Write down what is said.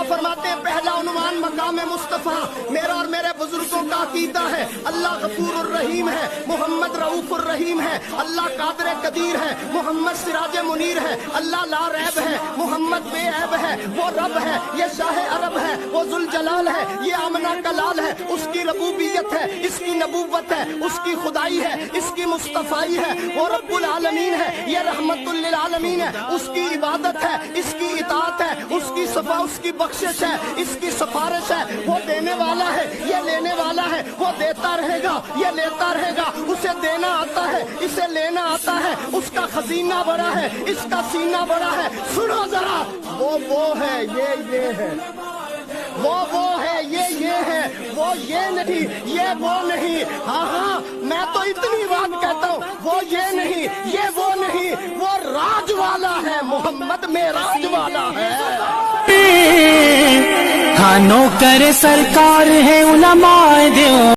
फरमाते हैं पहला उन्वान मकाम मुस्तफ़ा मेरा और मेरे बुजुर्गों का अकीदा है, अल्लाह गफूर रहीम है, मोहम्मद रऊफुर रहीम है, अल्लाह कादिर कदीर है, मोहम्मद सिराज मुनीर है, अल्लाह ला रैब है, मोहम्मद बेऐब है, वो रब है, ये शाह अरब है, वो जुल जलाल है, ये आमना कलाल है, उसकी रबूबियत है, इसकी नबूवत है, उसकी खुदाई है, इसकी मुस्तफाई है, वो रब्बुल आलमीन है, ये रहमतुल लिल आलमीन है, उसकी इबादत है, इसकी इताअत है, उसकी सफा उसकी बख्शिश है, इसकी सिफारिश है, वो देने वाला है, ये लेने वाला है, वो देता रहेगा, ये लेता रहेगा, उसे देना आता है, इसे लेना आता है, उसका खजीना बड़ा है, इसका सीना बड़ा है। सुनो जरा, वो है, ये है, वो है, ये है, वो ये नहीं, ये वो नहीं। हाँ, मैं तो इतनी बात कहता हूँ, वो ये नहीं, ये वो नहीं, वो राज वाला है, मोहम्मद में राज वाला है। हाँ, नौकर सरकार है उलमाए दो।